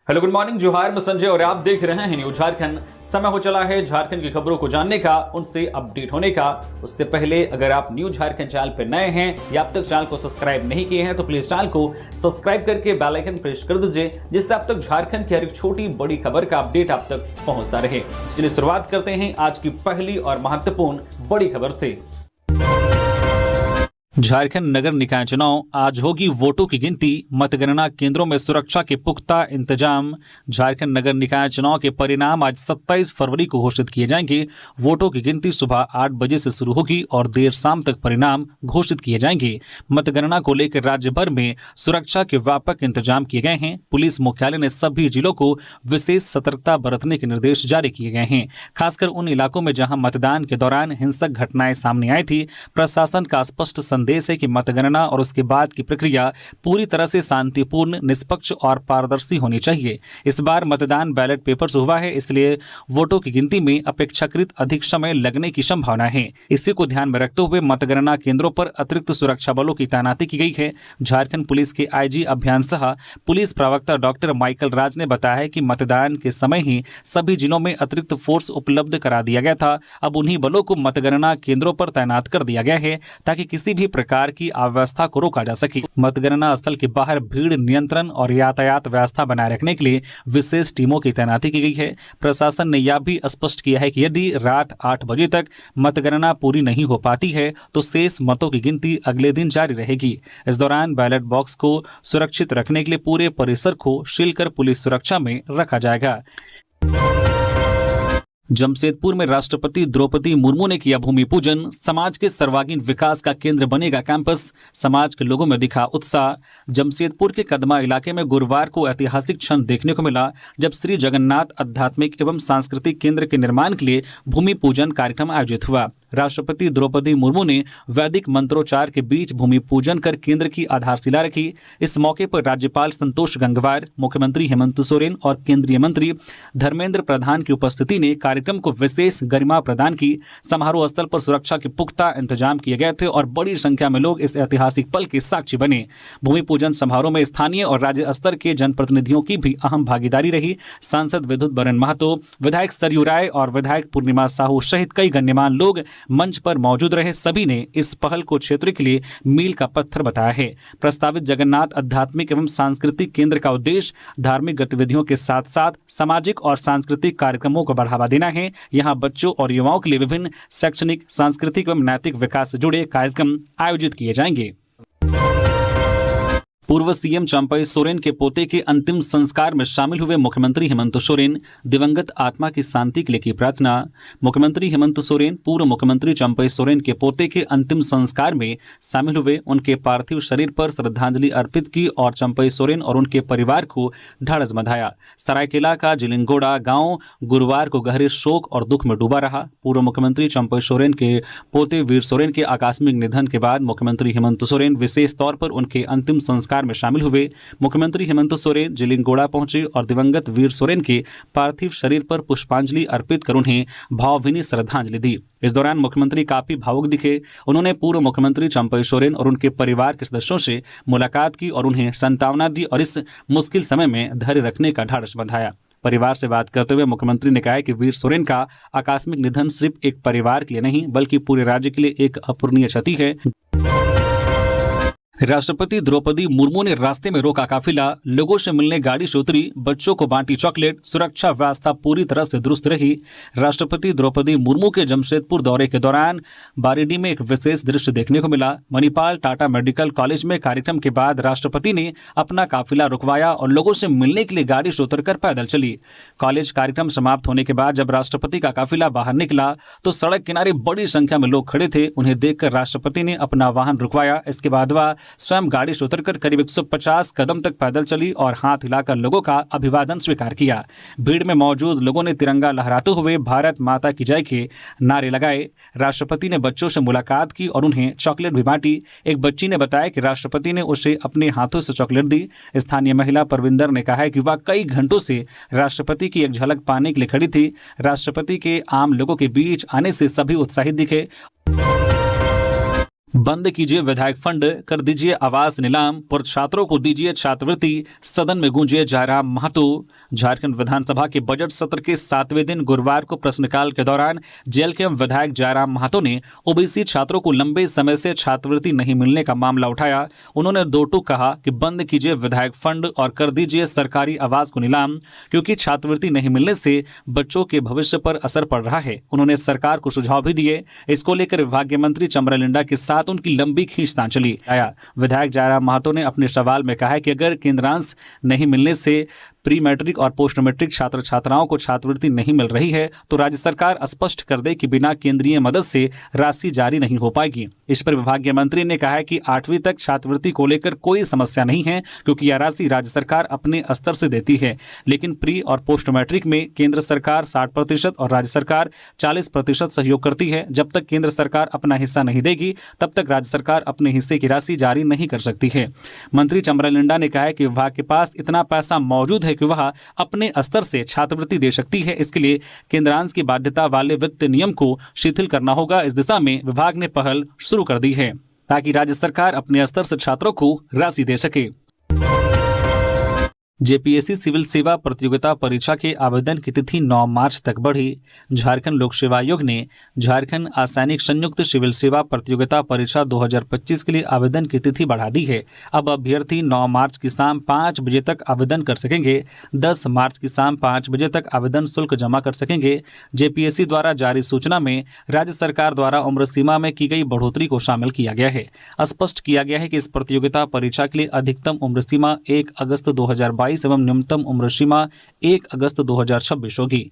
Hello, good morning, जोहार, मैं संजय और आप देख रहे हैं न्यूज झारखंड। समय हो चला है झारखंड की खबरों को जानने का, उनसे अपडेट होने का। उससे पहले अगर आप न्यूज झारखंड चैनल पर नए हैं या अब तक चैनल को सब्सक्राइब नहीं किए हैं तो प्लीज चैनल को सब्सक्राइब करके बेल आइकन प्रेस कर दीजिए, जिससे अब तक झारखंड की हर एक छोटी बड़ी खबर का अपडेट आप तक पहुंचता रहे। चलिए शुरुआत करते हैं आज की पहली और महत्वपूर्ण बड़ी खबर से। झारखंड नगर निकाय चुनाव, आज होगी वोटों की गिनती, मतगणना केंद्रों में सुरक्षा के पुख्ता इंतजाम। झारखंड नगर निकाय चुनाव के परिणाम आज 27 फरवरी को घोषित किए जाएंगे। वोटों की गिनती सुबह 8 बजे से शुरू होगी और देर शाम तक परिणाम घोषित किए जाएंगे। मतगणना को लेकर राज्य भर में सुरक्षा के व्यापक इंतजाम किए गए हैं। पुलिस मुख्यालय ने सभी जिलों को विशेष सतर्कता बरतने के निर्देश जारी किए गए हैं। खासकर उन इलाकों में जहां मतदान के दौरान हिंसक घटनाएं सामने आई थी, प्रशासन का स्पष्ट संदेश है कि मतगणना और उसके बाद की प्रक्रिया पूरी तरह से शांतिपूर्ण, निष्पक्ष और पारदर्शी होनी चाहिए। इस बार मतदान बैलेट पेपर से हुआ है, इसलिए वोटों की गिनती में अपेक्षाकृत अधिक समय लगने की संभावना है। इसी को ध्यान में रखते हुए मतगणना केंद्रों पर अतिरिक्त सुरक्षा बलों की तैनाती की गई है। झारखंड पुलिस के आईजी अभियान सह पुलिस प्रवक्ता डॉक्टर माइकल राज ने बताया है कि मतदान के समय ही सभी जिलों में अतिरिक्त फोर्स उपलब्ध करा दिया गया था। अब उन्हीं बलों को मतगणना केंद्रों पर तैनात कर दिया गया है ताकि किसी भी प्रकार की अव्यवस्था को रोका जा सके। मतगणना स्थल के बाहर भीड़ नियंत्रण और यातायात व्यवस्था बनाए रखने के लिए विशेष टीमों की तैनाती की गई है। प्रशासन ने यह भी स्पष्ट किया है कि यदि रात 8 बजे तक मतगणना पूरी नहीं हो पाती है तो शेष मतों की गिनती अगले दिन जारी रहेगी। इस दौरान बैलेट बॉक्स को सुरक्षित रखने के लिए पूरे परिसर को सील कर पुलिस सुरक्षा में रखा जाएगा। जमशेदपुर में राष्ट्रपति द्रौपदी मुर्मू ने किया भूमि पूजन। समाज के सर्वांगीण विकास का केंद्र बनेगा कैंपस, समाज के लोगों में दिखा उत्साह। जमशेदपुर के कदमा इलाके में गुरुवार को ऐतिहासिक क्षण देखने को मिला जब श्री जगन्नाथ आध्यात्मिक एवं सांस्कृतिक केंद्र के निर्माण के लिए भूमि पूजन कार्यक्रम आयोजित हुआ। राष्ट्रपति द्रौपदी मुर्मू ने वैदिक मंत्रोच्चार के बीच भूमि पूजन कर केंद्र की आधारशिला रखी। इस मौके पर राज्यपाल संतोष गंगवार, मुख्यमंत्री हेमंत सोरेन और केंद्रीय मंत्री धर्मेंद्र प्रधान की उपस्थिति ने कार्यक्रम को विशेष गरिमा प्रदान की। समारोह स्थल पर सुरक्षा के पुख्ता इंतजाम किए गए थे और बड़ी संख्या में लोग इस ऐतिहासिक पल के साक्षी बने। भूमि पूजन समारोह में स्थानीय और राज्य स्तर के जनप्रतिनिधियों की भी अहम भागीदारी रही। सांसद विद्युत बरन महतो, विधायक सरयू राय और विधायक पूर्णिमा साहू सहित कई गण्यमान्य लोग मंच पर मौजूद रहे। सभी ने इस पहल को क्षेत्र के लिए मील का पत्थर बताया है। प्रस्तावित जगन्नाथ आध्यात्मिक एवं सांस्कृतिक केंद्र का उद्देश्य धार्मिक गतिविधियों के साथ साथ सामाजिक और सांस्कृतिक कार्यक्रमों को बढ़ावा देना है। यहाँ बच्चों और युवाओं के लिए विभिन्न शैक्षणिक, सांस्कृतिक एवं नैतिक विकास से जुड़े कार्यक्रम आयोजित किए जाएंगे। पूर्व सीएम चंपई सोरेन के पोते के अंतिम संस्कार में शामिल हुए मुख्यमंत्री हेमंत सोरेन, दिवंगत आत्मा की शांति के लिए की प्रार्थना। मुख्यमंत्री हेमंत सोरेन पूर्व मुख्यमंत्री चंपई सोरेन के पोते के अंतिम संस्कार में शामिल हुए, उनके पार्थिव शरीर पर श्रद्धांजलि अर्पित की और चंपई सोरेन और उनके परिवार को ढाढ़स बंधाया। सरायकेला का जिलिंगोड़ा गांव गुरुवार को गहरे शोक और दुख में डूबा रहा। पूर्व मुख्यमंत्री चंपई सोरेन के पोते वीर सोरेन के आकस्मिक निधन के बाद मुख्यमंत्री हेमंत सोरेन विशेष तौर पर उनके अंतिम संस्कार में शामिल हुए। मुख्यमंत्री हेमंत सोरेन जिलिंगोड़ा पहुंचे और दिवंगत वीर सोरेन के पार्थिव शरीर पर पुष्पांजलि अर्पित कर उन्हें भावभीनी श्रद्धांजलि दी। इस दौरान मुख्यमंत्री काफी भावुक दिखे। उन्होंने पूर्व मुख्यमंत्री चंपई सोरेन और उनके परिवार के सदस्यों से मुलाकात की और उन्हें सांत्वना दी और इस मुश्किल समय में धैर्य रखने का ढाढ़स बंधाया। परिवार से बात करते हुए मुख्यमंत्री ने कहा कि वीर सोरेन का आकस्मिक निधन सिर्फ एक परिवार के लिए नहीं बल्कि पूरे राज्य के लिए एक अपूरणीय क्षति है। राष्ट्रपति द्रौपदी मुर्मू ने रास्ते में रोका काफिला, लोगों से मिलने गाड़ी से उतरी, बच्चों को बांटी चॉकलेट, सुरक्षा व्यवस्था पूरी तरह से दुरुस्त रही। राष्ट्रपति द्रौपदी मुर्मू के जमशेदपुर दौरे के दौरान बारीडी में एक विशेष दृश्य देखने को मिला। मणिपाल टाटा मेडिकल कॉलेज में कार्यक्रम के बाद राष्ट्रपति ने अपना काफिला रुकवाया और लोगों से मिलने के लिए गाड़ी से उतरकर पैदल चली। कॉलेज कार्यक्रम समाप्त होने के बाद जब राष्ट्रपति का काफिला बाहर निकला तो सड़क किनारे बड़ी संख्या में लोग खड़े थे। उन्हें देखकर राष्ट्रपति ने अपना वाहन रुकवाया। इसके बाद वह स्वयं गाड़ी से उतरकर करीब 150 कदम तक पैदल चली और हाथ हिलाकर लोगों का अभिवादन स्वीकार किया। भीड़ में मौजूद लोगों ने तिरंगा लहराते हुए भारत माता की जय के नारे लगाए। राष्ट्रपति ने बच्चों से मुलाकात की और उन्हें चॉकलेट भी बांटी। एक बच्ची ने बताया कि राष्ट्रपति ने उसे अपने हाथों से चॉकलेट दी। स्थानीय महिला परविंदर ने कहा है कि वह कई घंटों से राष्ट्रपति की एक झलक पाने के लिए खड़ी थी। राष्ट्रपति के आम लोगों के बीच आने से सभी उत्साहित दिखे। बंद कीजिए विधायक फंड, कर दीजिए आवास नीलाम, पर छात्रों को दीजिए छात्रवृत्ति, सदन में गूंजे जयराम महतो। झारखंड विधानसभा के बजट सत्र के 7वें दिन गुरुवार को प्रश्नकाल के दौरान जेएलकेएम विधायक जयराम महतो ने ओबीसी छात्रों को लंबे समय से छात्रवृत्ति नहीं मिलने का मामला उठाया। उन्होंने दो टूक कहा कि बंद कीजिए विधायक फंड और कर दीजिए सरकारी आवास को नीलाम, क्योंकि छात्रवृत्ति नहीं मिलने से बच्चों के भविष्य पर असर पड़ रहा है। उन्होंने सरकार को सुझाव भी दिए। इसको लेकर विभागीय मंत्री चमरा लिंडा के साथ उनकी लंबी खींचतान चली। विधायक जयराम महतो ने अपने सवाल में कहा कि अगर केंद्रांश नहीं मिलने से प्री मैट्रिक और पोस्ट मैट्रिक छात्र छात्राओं को छात्रवृत्ति नहीं मिल रही है तो राज्य सरकार स्पष्ट कर दे कि बिना केंद्रीय मदद से राशि जारी नहीं हो पाएगी। इस पर विभागीय मंत्री ने कहा है कि 8वीं तक छात्रवृत्ति को लेकर कोई समस्या नहीं है, क्योंकि यह राशि राज्य सरकार अपने स्तर से देती है। लेकिन प्री और पोस्ट मैट्रिक में केंद्र सरकार 60% और राज्य सरकार 40% सहयोग करती है। जब तक केंद्र सरकार अपना हिस्सा नहीं देगी तब तक राज्य सरकार अपने हिस्से की राशि जारी नहीं कर सकती है। मंत्री चमरा लिंडा ने कहा है कि विभाग के पास इतना पैसा मौजूद है कि वह अपने स्तर से छात्रवृत्ति दे सकती है। इसके लिए केंद्रांश की बाध्यता वाले वित्त नियम को शिथिल करना होगा। इस दिशा में विभाग ने पहल शुरू कर दी है ताकि राज्य सरकार अपने स्तर से छात्रों को राशि दे सके। जेपीएससी सिविल सेवा प्रतियोगिता परीक्षा के आवेदन की तिथि 9 मार्च तक बढ़ी। झारखंड लोक सेवा आयोग ने झारखंड असैनिक संयुक्त सिविल सेवा प्रतियोगिता परीक्षा 2025 के लिए आवेदन की तिथि बढ़ा दी है। अब अभ्यर्थी 9 मार्च की शाम 5 बजे तक आवेदन कर सकेंगे। 10 मार्च की शाम 5 बजे तक आवेदन शुल्क जमा कर सकेंगे। जेपीएससी द्वारा जारी सूचना में राज्य सरकार द्वारा उम्र सीमा में की गई बढ़ोतरी को शामिल किया गया है। स्पष्ट किया गया है कि इस प्रतियोगिता परीक्षा के लिए अधिकतम उम्र सीमा 1 अगस्त 2022 एवं न्यूनतम उम्र सीमा 1 अगस्त 2026 होगी।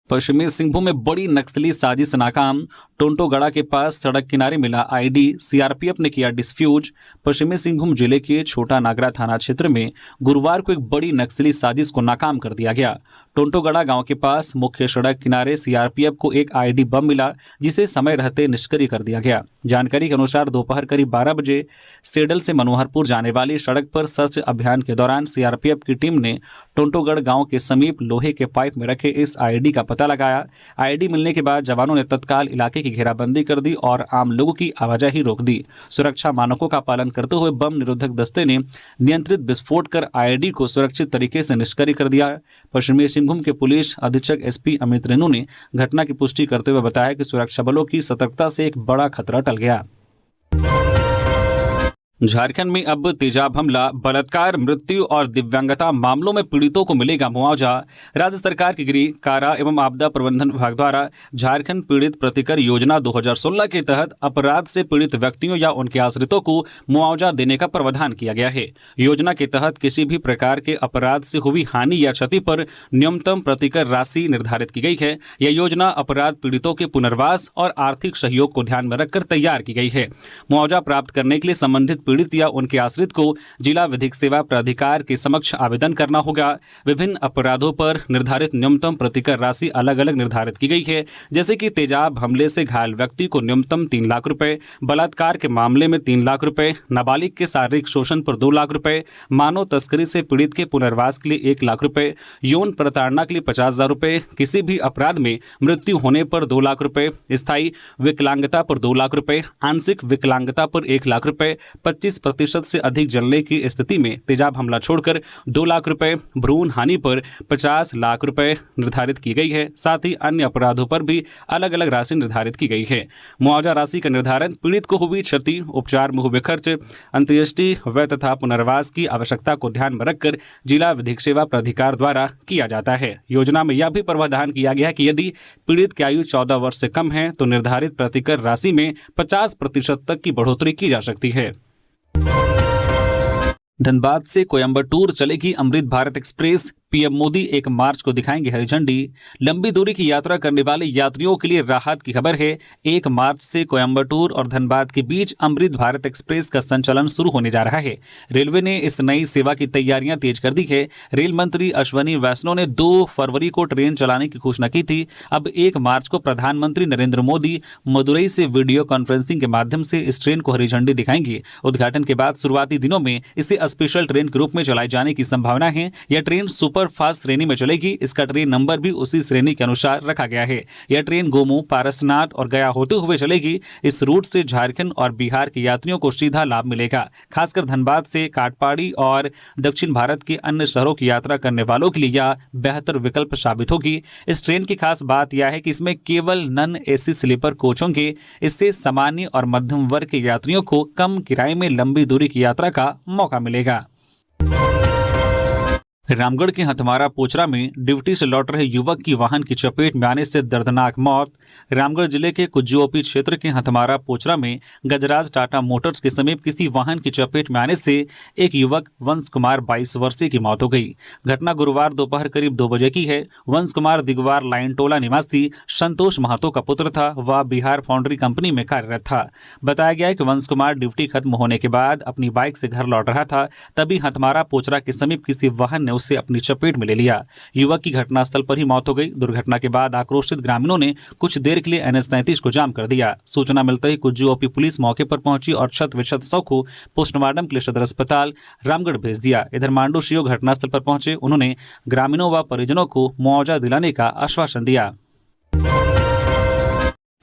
पश्चिमी सिंहभूम में बड़ी नक्सली साजिश नाकाम। टोंटोगढ़ा के पास सड़क किनारे मिला आईडी, सीआरपीएफ ने किया डिस्फ्यूज। पश्चिमी सिंहभूम जिले के छोटा नागरा थाना क्षेत्र में गुरुवार को एक बड़ी नक्सली साजिश को नाकाम कर दिया गया। टोंटोगढ़ा गांव के पास मुख्य सड़क किनारे सीआरपीएफ को एक आईडी बम मिला, जिसे समय रहते निष्क्रिय कर दिया गया। जानकारी के अनुसार दोपहर करीब 12 बजे सेडल से मनोहरपुर जाने वाली सड़क पर सर्च अभियान के दौरान सीआरपीएफ की टीम ने टोंटोगढ़ गांव के समीप लोहे के पाइप में रखे इस आईडी का पता लगाया। आईडी मिलने के बाद जवानों ने तत्काल इलाके की घेराबंदी कर दी और आम लोगों की आवाजाही रोक दी। सुरक्षा मानकों का पालन करते हुए बम निरोधक दस्ते ने नियंत्रित विस्फोट कर आईडी को सुरक्षित तरीके से निष्क्रिय कर दिया। पश्चिमी सिंहभूम के पुलिस अधीक्षक एसपी अमित रेणु ने घटना की पुष्टि करते हुए बताया कि सुरक्षा बलों की सतर्कता से एक बड़ा खतरा टल गया। झारखंड में अब तेजाब हमला, बलात्कार, मृत्यु और दिव्यांगता मामलों में पीड़ितों को मिलेगा मुआवजा। राज्य सरकार के गृह, कारा एवं आपदा प्रबंधन विभाग द्वारा झारखंड पीड़ित प्रतिकर योजना 2016 के तहत अपराध से पीड़ित व्यक्तियों या उनके आश्रितों को मुआवजा देने का प्रावधान किया गया है। योजना के तहत किसी भी प्रकार के अपराध से हुई हानि या क्षति पर न्यूनतम प्रतिकर राशि निर्धारित की गई है। यह योजना अपराध पीड़ितों के पुनर्वास और आर्थिक सहयोग को ध्यान में रखकर तैयार की गई है। मुआवजा प्राप्त करने के लिए संबंधित पीड़ित या उनके आश्रित को जिला विधिक सेवा प्राधिकार के समक्ष आवेदन करना होगा। विभिन्न अपराधों पर निर्धारित न्यूनतम प्रतिकर राशि अलग अलग निर्धारित की गई है, जैसे कि तेजाब हमले से घायल व्यक्ति को न्यूनतम 3 लाख रुपए, बलात्कार के मामले में 3 लाख रुपए, नाबालिग के शारीरिक शोषण पर 2 लाख रुपए, मानव तस्करी से पीड़ित के पुनर्वास के लिए 1 लाख रुपए, यौन प्रताड़ना के लिए 50,000 रुपए, किसी भी अपराध में मृत्यु होने पर 2 लाख रुपए, स्थायी विकलांगता पर 2 लाख रुपए, आंशिक विकलांगता पर 1 लाख रुपए, 25% से अधिक जलने की स्थिति में तेजाब हमला छोड़कर 2 लाख रुपए, भ्रूण हानि पर 50 लाख रुपए निर्धारित की गई है। साथ ही अन्य अपराधों पर भी अलग अलग राशि निर्धारित की गई है। मुआवजा राशि का निर्धारण पीड़ित को हुई क्षति, उपचार में हुए खर्च, अंत्येष्टि, व्यय तथा पुनर्वास की आवश्यकता को ध्यान में रखकर जिला विधिक सेवा प्राधिकार द्वारा किया जाता है। योजना में यह भी प्रावधान किया गया है कि यदि पीड़ित की आयु 14 वर्ष से कम है तो निर्धारित प्रतिकर राशि में 50% तक की बढ़ोतरी की जा सकती है। धनबाद से कोयंबटूर चलेगी अमृत भारत एक्सप्रेस। पीएम मोदी 1 मार्च को दिखाएंगे हरी झंडी। लंबी दूरी की यात्रा करने वाले यात्रियों के लिए राहत की खबर है। 1 मार्च से कोयंबटूर और धनबाद के बीच अमृत भारत एक्सप्रेस का संचालन शुरू होने जा रहा है। रेलवे ने इस नई सेवा की तैयारियां तेज कर दी है। रेल मंत्री अश्वनी वैष्णव ने 2 फरवरी को ट्रेन चलाने की घोषणा की थी। अब 1 मार्च को प्रधानमंत्री नरेंद्र मोदी मदुरई से वीडियो कॉन्फ्रेंसिंग के माध्यम से इस ट्रेन को हरी झंडी दिखाएंगे। उद्घाटन के बाद शुरुआती दिनों में इसे स्पेशल ट्रेन के रूप में चलाए जाने की संभावना है। यह ट्रेन सुपर सुपरफास्ट श्रेणी में चलेगी। इसका ट्रेन नंबर भी उसी श्रेणी के अनुसार रखा गया है। यह ट्रेन गोमो, पारसनाथ और गया होते हुए चलेगी। इस रूट से झारखंड और बिहार के यात्रियों को सीधा लाभ मिलेगा। खासकर धनबाद से काटपाड़ी और दक्षिण भारत के अन्य शहरों की यात्रा करने वालों के लिए यह बेहतर विकल्प साबित होगी। इस ट्रेन की खास बात यह है कि इसमें केवल नॉन एसी स्लीपर कोच होंगे। इससे सामान्य और मध्यम वर्ग के यात्रियों को कम किराए में लंबी दूरी की यात्रा का मौका मिलेगा। रामगढ़ के हथवारा पोचरा में ड्यूटी से लौट रहे युवक की वाहन की चपेट में आने से दर्दनाक मौत। रामगढ़ जिले के कुज्जुओपी क्षेत्र के हथवारा पोचरा में गजराज टाटा मोटर्स के समीप किसी वाहन की चपेट में आने से एक युवक वंश कुमार 22 वर्षीय की मौत हो गई। घटना गुरुवार दोपहर करीब 2 बजे की है। वंश कुमार दिगवार लाइन टोला निवासी संतोष महतो का पुत्र था। वह बिहार फाउंड्री कंपनी में कार्यरत था। बताया गया है कि वंश कुमार ड्यूटी खत्म होने के बाद अपनी बाइक से घर लौट रहा था, तभी हथवारा पोचरा के समीप किसी वाहन ने उसे अपनी चपेट में ले लिया। युवक की घटनास्थल पर ही मौत हो गई। दुर्घटना के बाद आक्रोशित ग्रामीणों ने कुछ देर के लिए NH-39 को जाम कर दिया। सूचना मिलते ही कुज्जुओपी पुलिस मौके पर पहुंची और शत विशत शव को पोस्टमार्टम के लिए सदर अस्पताल रामगढ़ भेज दिया। इधर मांडू सीओ घटनास्थल पर पहुंचे। उन्होंने ग्रामीणों व परिजनों को मुआवजा दिलाने का आश्वासन दिया।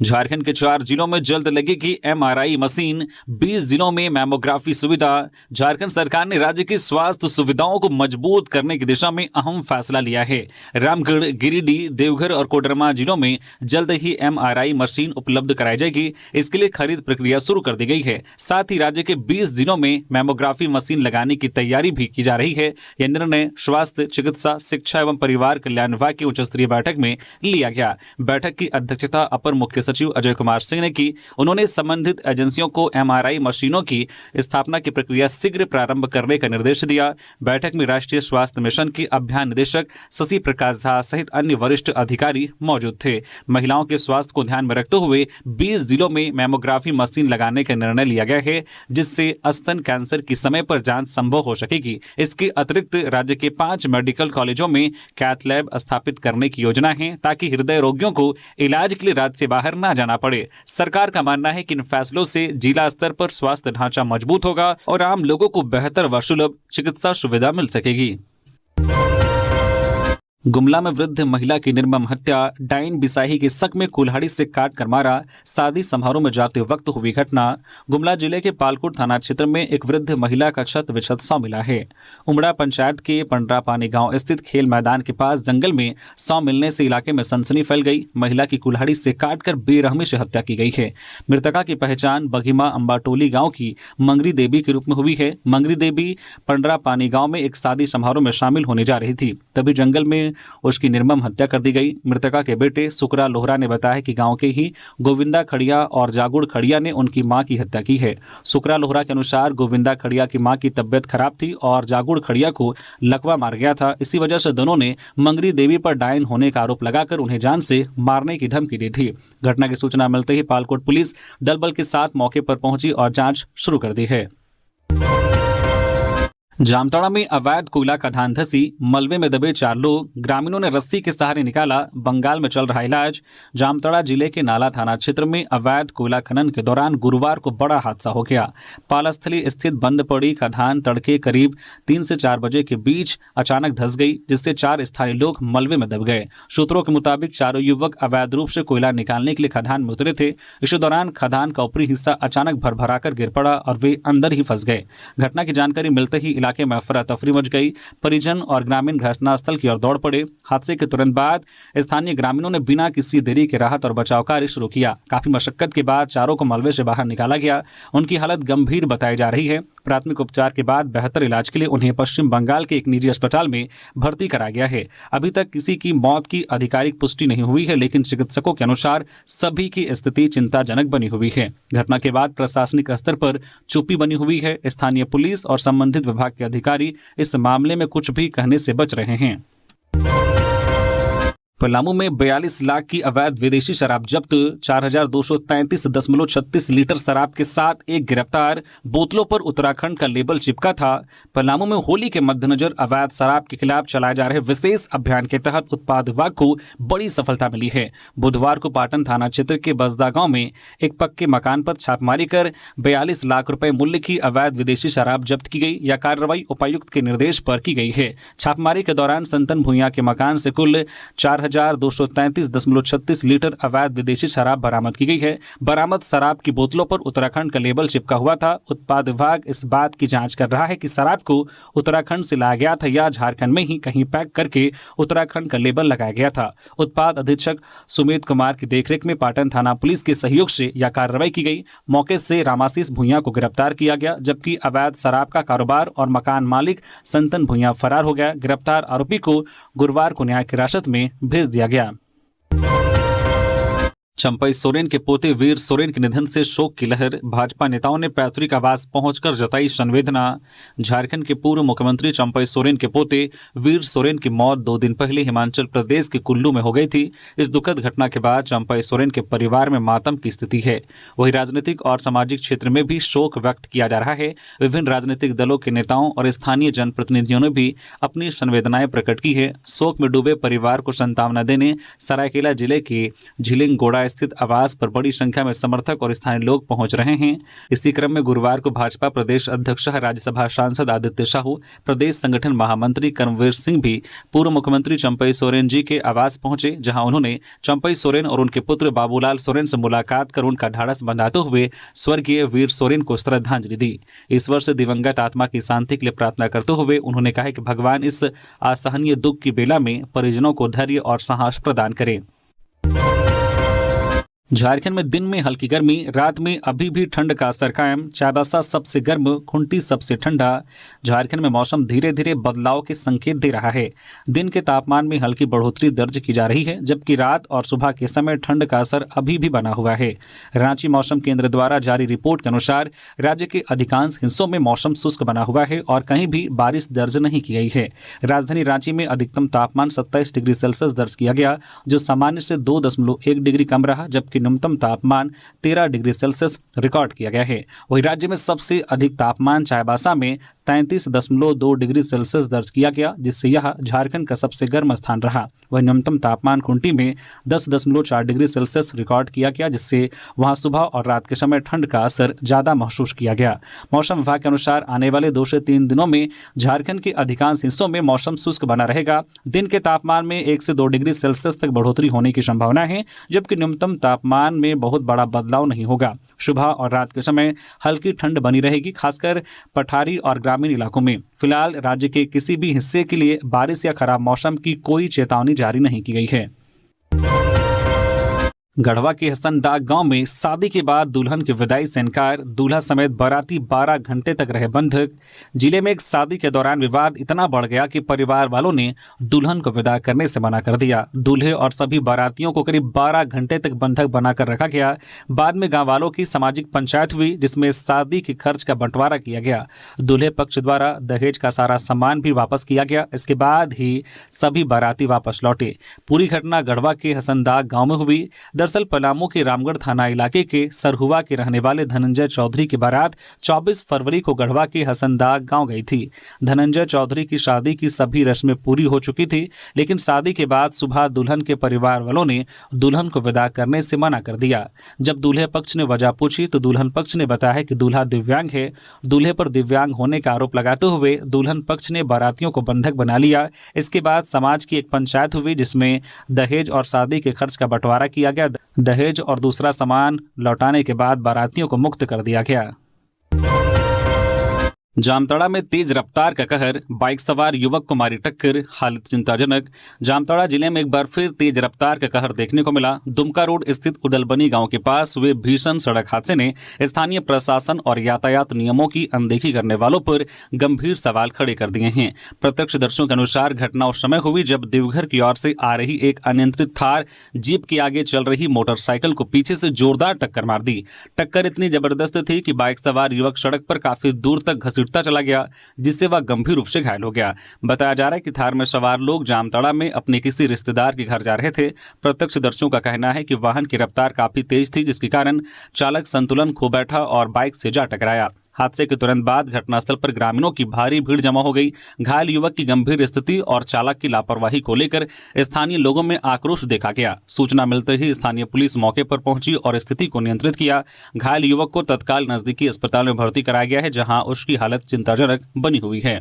झारखंड के 4 जिलों में जल्द लगेगी MRI मशीन, 20 जिलों में मैमोग्राफी सुविधा। झारखंड सरकार ने राज्य की स्वास्थ्य सुविधाओं को मजबूत करने की दिशा में अहम फैसला लिया है। रामगढ़, गिरिडीह, देवघर और कोडरमा जिलों में जल्द ही MRI मशीन उपलब्ध कराई जाएगी। इसके लिए खरीद प्रक्रिया शुरू कर दी गई है। साथ ही राज्य के 20 जिलों में मैमोग्राफी मशीन लगाने की तैयारी भी की जा रही है। यह निर्णय स्वास्थ्य, चिकित्सा, शिक्षा एवं परिवार कल्याण विभाग की उच्च स्तरीय बैठक में लिया गया। बैठक की अध्यक्षता अपर मुख्य सचिव अजय कुमार सिंह ने की। उन्होंने संबंधित एजेंसियों को MRI मशीनों की स्थापना की प्रक्रिया शीघ्र प्रारंभ करने का निर्देश दिया। बैठक में राष्ट्रीय स्वास्थ्य मिशन के अभियान निदेशक शशि प्रकाश झा सहित अन्य वरिष्ठ अधिकारी मौजूद थे। महिलाओं के स्वास्थ्य को ध्यान में रखते हुए 20 जिलों में मैमोग्राफी मशीन लगाने का निर्णय लिया गया है, जिससे स्तन कैंसर की समय पर जांच संभव हो सकेगी। इसके अतिरिक्त राज्य के 5 मेडिकल कॉलेजों में कैथ लैब स्थापित करने की योजना है, ताकि हृदय रोगियों को इलाज के लिए राज्य से बाहर न जाना पड़े। सरकार का मानना है कि इन फैसलों से जिला स्तर पर स्वास्थ्य ढांचा मजबूत होगा और आम लोगों को बेहतर व सुलभ चिकित्सा सुविधा मिल सकेगी। गुमला में वृद्ध महिला की निर्मम हत्या, डाइन बिसाही के शक में कुल्हाड़ी से काट कर मारा। शादी समारोह में जाते वक्त हुई घटना। गुमला जिले के पालकोट थाना क्षेत्र में एक वृद्ध महिला का क्षत विक्षत शव मिला है। उमड़ा पंचायत के पंडरापानी गांव स्थित खेल मैदान के पास जंगल में शव मिलने से इलाके में सनसनी फैल गई। महिला की कुल्हाड़ी से काटकर बेरहमी से हत्या की गई है। मृतका की पहचान बघीमा अंबाटोली गाँव की मंगरी देवी के रूप में हुई है। मंगरी देवी पंडरापानी गाँव में एक शादी समारोह में शामिल होने जा रही थी, तभी जंगल में उसकी निर्मम हत्या कर दी गई। मृतका के बेटे सुकरा लोहरा ने बताया कि गांव के ही गोविंदा खड़िया और जागुड़ खड़िया ने उनकी मां की हत्या की है। सुकरा लोहरा के अनुसार गोविंदा खड़िया की मां की तबियत खराब थी और जागुड़ खड़िया को लकवा मार गया था। इसी वजह से दोनों ने मंगरी देवी पर डायन होने का आरोप लगाकर उन्हें जान से मारने की धमकी दी थी। घटना की सूचना मिलते ही पालकोट पुलिस दल बल के साथ मौके पर पहुंची और जांच शुरू कर दी है। जामताड़ा में अवैध कोयला खदान धसी, मलबे में दबे 4 लोग, ग्रामीणों ने रस्सी के सहारे निकाला। बंगाल में चल रहा इलाज। जामताड़ा जिले के नाला थाना क्षेत्र में अवैध कोयला खनन के दौरान गुरुवार को बड़ा हादसा हो गया। पालास्थली स्थित बंद पड़ी खदान तड़के करीब 3 से 4 बजे के बीच अचानक धस गई, जिससे 4 स्थानीय लोग मलबे में दब गए। सूत्रों के मुताबिक चारों युवक अवैध रूप से कोयला निकालने के लिए खदान में उतरे थे। इसी दौरान खदान का ऊपरी हिस्सा अचानक भरभराकर गिर पड़ा और वे अंदर ही फंस गए। घटना की जानकारी मिलते ही इलाके में अफरा तफरी मच गई। परिजन और ग्रामीण घटनास्थल की ओर दौड़ पड़े। हादसे के तुरंत बाद स्थानीय ग्रामीणों ने बिना किसी देरी के राहत और बचाव कार्य शुरू किया। काफी मशक्कत के बाद चारों को मलबे से बाहर निकाला गया। उनकी हालत गंभीर बताई जा रही है। प्राथमिक उपचार के बाद बेहतर इलाज के लिए उन्हें पश्चिम बंगाल के एक निजी अस्पताल में भर्ती कराया गया है। अभी तक किसी की मौत की आधिकारिक पुष्टि नहीं हुई है, लेकिन चिकित्सकों के अनुसार सभी की स्थिति चिंताजनक बनी हुई है। घटना के बाद प्रशासनिक स्तर पर चुप्पी बनी हुई है। स्थानीय पुलिस और संबंधित विभाग के अधिकारी इस मामले में कुछ भी कहने से बच रहे हैं। पलामू में 42 लाख की अवैध विदेशी शराब जब्त, 4233.36 लीटर शराब के साथ एक गिरफ्तार, बोतलों पर उत्तराखंड का लेबल चिपका था। पलामू में होली के मद्देनजर अवैध शराब के खिलाफ चलाए जा रहे विशेष अभियान के तहत उत्पाद विभाग को बड़ी सफलता मिली है। बुधवार को पाटन थाना क्षेत्र के बसदा गांव में एक पक्के मकान पर छापेमारी कर 42 लाख रुपए मूल्य की अवैध विदेशी शराब जब्त की गई। यह कार्रवाई उपायुक्त के निर्देश पर की गई है। छापेमारी के दौरान संतन भुइयां के मकान से कुल 4233.36 लीटर अवैध विदेशी शराब बरामद की गई है। बरामद शराब की बोतलों पर उत्तराखंड का लेबल चिपका हुआ था। उत्पाद विभाग इस बात की जांच कर रहा है कि शराब को उत्तराखंड से लाया गया था या झारखंड में ही कहीं पैक करके उत्तराखंड का लेबल लगाया गया था। उत्पाद अधीक्षक सुमित कुमार की देखरेख में पाटन थाना पुलिस के सहयोग से यह कार्रवाई की गई। मौके से रामाशीष भुइयां को गिरफ्तार किया गया, जबकि अवैध शराब का कारोबार और मकान मालिक संतन भुइयां फरार हो गया। गिरफ्तार आरोपी को गुरुवार को न्यायिक हिरासत में भेज दिया गया। चंपई सोरेन के पोते वीर सोरेन के निधन से शोक की लहर, भाजपा नेताओं ने पैतृक आवास पहुंचकर जताई संवेदना। झारखंड के पूर्व मुख्यमंत्री चंपई सोरेन के पोते वीर सोरेन की मौत 2 दिन पहले हिमाचल प्रदेश के कुल्लू में हो गई थी। इस दुखद घटना के बाद चंपई सोरेन के परिवार में मातम की स्थिति है। वहीं राजनीतिक और सामाजिक क्षेत्र में भी शोक व्यक्त किया जा रहा है। विभिन्न राजनीतिक दलों के नेताओं और स्थानीय जनप्रतिनिधियों ने भी अपनी संवेदनाएं प्रकट की है। शोक में डूबे परिवार को सांत्वना देने सरायकेला जिले के झिलिंगगोड़ा स्थित आवास पर बड़ी संख्या में समर्थक और स्थानीय लोग पहुंच रहे हैं। इसी क्रम में गुरुवार को भाजपा प्रदेश अध्यक्ष राज्यसभा सांसद आदित्य साहू, प्रदेश संगठन महामंत्री कर्मवीर सिंह भी पूर्व मुख्यमंत्री चंपई सोरेन जी के आवास पहुंचे, जहां उन्होंने चंपई सोरेन और उनके पुत्र बाबूलाल सोरेन से मुलाकात कर उनका ढाढ़स बंधाते हुए स्वर्गीय वीर सोरेन को श्रद्धांजलि दी। ईश्वर से दिवंगत आत्मा की शांति के लिए प्रार्थना करते हुए उन्होंने कहा कि भगवान इस असहनीय दुख की बेला में परिजनों को धैर्य और साहस प्रदान करें। झारखंड में दिन में हल्की गर्मी, रात में अभी भी ठंड का असर कायम। चाईबासा सबसे गर्म, खूंटी सबसे ठंडा। झारखंड में मौसम धीरे धीरे बदलाव के संकेत दे रहा है। दिन के तापमान में हल्की बढ़ोतरी दर्ज की जा रही है, जबकि रात और सुबह के समय ठंड का असर अभी भी बना हुआ है। रांची मौसम केंद्र द्वारा जारी रिपोर्ट के अनुसार राज्य के अधिकांश हिस्सों में मौसम शुष्क बना हुआ है और कहीं भी बारिश दर्ज नहीं की गई है। राजधानी रांची में अधिकतम तापमान 27 डिग्री सेल्सियस दर्ज किया गया, जो सामान्य से 2.1 डिग्री कम रहा, जबकि न्यूनतम तापमान 13 डिग्री सेल्सियस रिकॉर्ड किया गया है। वहीं राज्य में सबसे अधिक तापमान चाईबासा में 33.2 डिग्री सेल्सियस दर्ज किया गया, जिससे यह झारखंड का सबसे गर्म स्थान रहा। वहीं न्यूनतम तापमान खूंटी में 10.4 डिग्री सेल्सियस रिकॉर्ड किया गया, जिससे वहां सुबह और रात के समय ठंड का असर ज्यादा महसूस किया गया। मौसम विभाग के अनुसार आने वाले 2 से 3 दिनों में झारखंड के अधिकांश हिस्सों में मौसम शुष्क बना रहेगा। दिन के तापमान में 1 से 2 डिग्री सेल्सियस तक बढ़ोतरी होने की संभावना है, जबकि न्यूनतम तापमान में बहुत बड़ा बदलाव नहीं होगा। सुबह और रात के समय हल्की ठंड बनी रहेगी, खासकर पठारी और ग्रामीण इलाकों में। फिलहाल राज्य के किसी भी हिस्से के लिए बारिश या खराब मौसम की कोई चेतावनी जारी नहीं की गई है। गढ़वा के हसनदाग गांव में शादी के बाद दुल्हन की विदाई से इनकार, दूल्हा समेत बाराती 12 घंटे तक रहे बंधक। जिले में एक शादी के दौरान विवाद इतना बढ़ गया कि परिवार वालों ने दुल्हन को विदा करने से मना कर दिया। दूल्हे और सभी बारातियों को करीब 12 घंटे तक बंधक बनाकर रखा गया। बाद में गांव वालों की सामाजिक पंचायत हुई, जिसमें शादी के खर्च का बंटवारा किया गया। दूल्हे पक्ष द्वारा दहेज का सारा सामान भी वापस किया गया। इसके बाद ही सभी बाराती वापस लौटे। पूरी घटना गढ़वा के हसनदाग गाँव में हुई। दरअसल पलामू के रामगढ़ थाना इलाके के सरहुआ के रहने वाले धनंजय चौधरी की बारात 24 फरवरी को गढ़वा के हसनदाग गांव गई थी। धनंजय चौधरी की शादी की सभी रस्में पूरी हो चुकी थी, लेकिन शादी के बाद सुबह दुल्हन के परिवार वालों ने दुल्हन को विदा करने से मना कर दिया। जब दूल्हे पक्ष ने वजह पूछी तो दुल्हन पक्ष ने बताया कि दूल्हा दिव्यांग है। दूल्हे पर दिव्यांग होने का आरोप लगाते हुए दुल्हन पक्ष ने बारातियों को बंधक बना लिया। इसके बाद समाज की एक पंचायत हुई, जिसमें दहेज और शादी के खर्च का बंटवारा किया गया। दहेज और दूसरा सामान लौटाने के बाद बारातियों को मुक्त कर दिया गया। जामताड़ा में तेज रफ्तार का कहर, बाइक सवार युवक को मारी टक्कर, हालत चिंताजनक। जामताड़ा जिले में एक बार फिर तेज रफ्तार का कहर देखने को मिला। दुमका रोड स्थित उदलबनी गांव के पास हुए भीषण सड़क हादसे ने स्थानीय प्रशासन और यातायात नियमों की अनदेखी करने वालों पर गंभीर सवाल खड़े कर दिए हैं। प्रत्यक्षदर्शियों के अनुसार घटना उस समय हुई जब देवघर की ओर से आ रही एक अनियंत्रित थार जीप के आगे चल रही मोटरसाइकिल को पीछे से जोरदार टक्कर मार दी। टक्कर इतनी जबरदस्त थी कि बाइक सवार युवक सड़क पर काफी दूर तक घसीट गिरता चला गया, जिससे वह गंभीर रूप से घायल हो गया। बताया जा रहा है कि थार में सवार लोग जामताड़ा में अपने किसी रिश्तेदार के घर जा रहे थे। प्रत्यक्षदर्शियों का कहना है कि वाहन की रफ्तार काफी तेज थी, जिसके कारण चालक संतुलन खो बैठा और बाइक से जा टकराया। हादसे के तुरंत बाद घटनास्थल पर ग्रामीणों की भारी भीड़ जमा हो गई। घायल युवक की गंभीर स्थिति और चालक की लापरवाही को लेकर स्थानीय लोगों में आक्रोश देखा गया। सूचना मिलते ही स्थानीय पुलिस मौके पर पहुंची और स्थिति को नियंत्रित किया। घायल युवक को तत्काल नजदीकी अस्पताल में भर्ती कराया गया है, जहां उसकी हालत चिंताजनक बनी हुई है।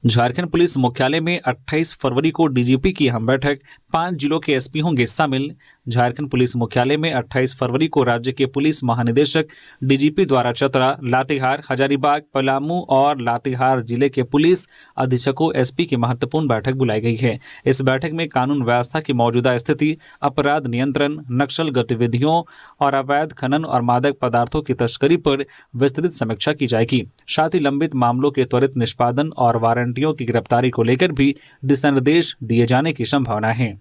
झारखंड पुलिस मुख्यालय में 28 फरवरी को डीजीपी की अहम बैठक, 5 जिलों के एसपी होंगे शामिल। झारखंड पुलिस मुख्यालय में 28 फरवरी को राज्य के पुलिस महानिदेशक डीजीपी द्वारा चतरा, लातेहार, हजारीबाग, पलामू और लातेहार जिले के पुलिस अधीक्षकों एसपी की महत्वपूर्ण बैठक बुलाई गई है। इस बैठक में कानून व्यवस्था की मौजूदा स्थिति, अपराध नियंत्रण, नक्सल गतिविधियों और अवैध खनन और मादक पदार्थों की तस्करी पर विस्तृत समीक्षा की जाएगी। साथ ही लंबित मामलों के त्वरित निष्पादन और वारंटियों की गिरफ्तारी को लेकर भी दिशा निर्देश दिए जाने की संभावना है।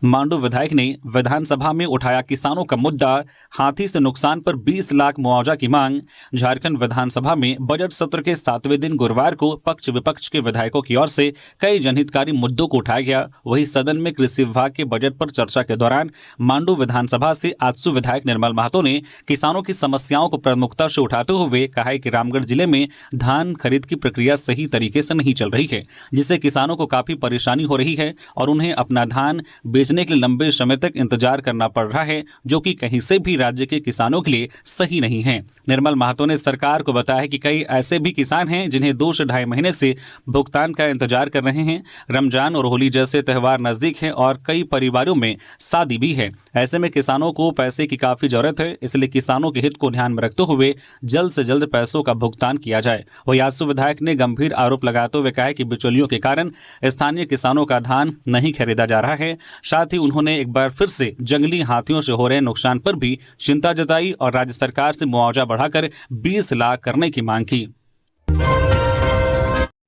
मांडू विधायक ने विधानसभा में उठाया किसानों का मुद्दा, हाथी से नुकसान पर 20 लाख मुआवजा की मांग। झारखंड विधानसभा में बजट सत्र के 7वें दिन गुरुवार को पक्ष विपक्ष के विधायकों की ओर से कई जनहितकारी मुद्दों को उठाया गया। वहीं सदन में कृषि विभाग के बजट पर चर्चा के दौरान मांडू विधानसभा से आजसू विधायक निर्मल महतो ने किसानों की समस्याओं को प्रमुखता से उठाते हुए कहा है कि रामगढ़ जिले में धान खरीद की प्रक्रिया सही तरीके से नहीं चल रही है, जिससे किसानों को काफी परेशानी हो रही है और उन्हें अपना धान बेचने के लिए लंबे समय तक इंतजार करना पड़ रहा है, जो कि कहीं से भी राज्य के किसानों के लिए सही नहीं है। निर्मल महतो ने सरकार को बताया कि कई ऐसे भी किसान हैं जिन्हें 2 से ढाई महीने से भुगतान का इंतजार कर रहे हैं। रमजान और होली जैसे त्यौहार नजदीक हैं और कई परिवारों में शादी भी है। ऐसे में किसानों को पैसे की काफी जरूरत है, इसलिए किसानों के हित को ध्यान में रखते हुए जल्द से जल्द पैसों का भुगतान किया जाए। वही आजसू विधायक ने गंभीर आरोप लगाते हुए कहा कि बिचौलियों के कारण स्थानीय किसानों का धान नहीं खरीदा जा रहा है। साथ ही उन्होंने एक बार फिर से जंगली हाथियों से हो रहे नुकसान पर भी चिंता जताई और राज्य सरकार से मुआवजा बढ़ाकर 20 लाख करने की मांग की।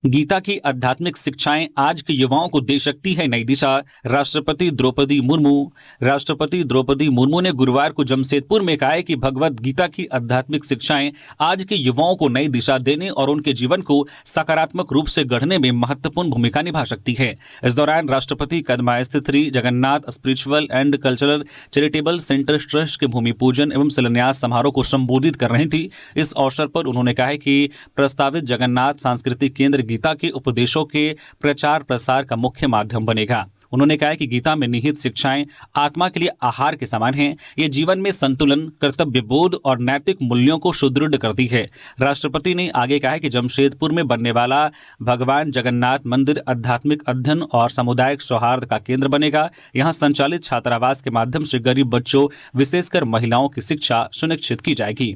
गीता की आध्यात्मिक शिक्षाएं आज के युवाओं को दे सकती है नई दिशा, राष्ट्रपति द्रौपदी मुर्मू। राष्ट्रपति द्रौपदी मुर्मू ने गुरुवार को जमशेदपुर में कहा कि भगवत गीता की आध्यात्मिक शिक्षाएं आज के युवाओं को नई दिशा देने और उनके जीवन को सकारात्मक रूप से गढ़ने में महत्वपूर्ण भूमिका निभा सकती है। इस दौरान राष्ट्रपति कदमा स्थित Shri Jagannath spiritual and cultural charitable centre trust के भूमि पूजन एवं शिलान्यास समारोह को संबोधित कर रही थी। इस अवसर पर उन्होंने कहा कि प्रस्तावित जगन्नाथ सांस्कृतिक केंद्र गीता के उपदेशों के प्रचार प्रसार का मुख्य माध्यम बनेगा। उन्होंने कहा कि गीता में निहित शिक्षाएं आत्मा के लिए आहार के समान हैं। ये जीवन में संतुलन, कर्तव्य बोध और नैतिक मूल्यों को सुदृढ़ करती है। राष्ट्रपति ने आगे कहा कि जमशेदपुर में बनने वाला भगवान जगन्नाथ मंदिर आध्यात्मिक अध्ययन और सामुदायिक सौहार्द का केंद्र बनेगा। यहाँ संचालित छात्रावास के माध्यम से गरीब बच्चों, विशेषकर महिलाओं की शिक्षा सुनिश्चित की जाएगी।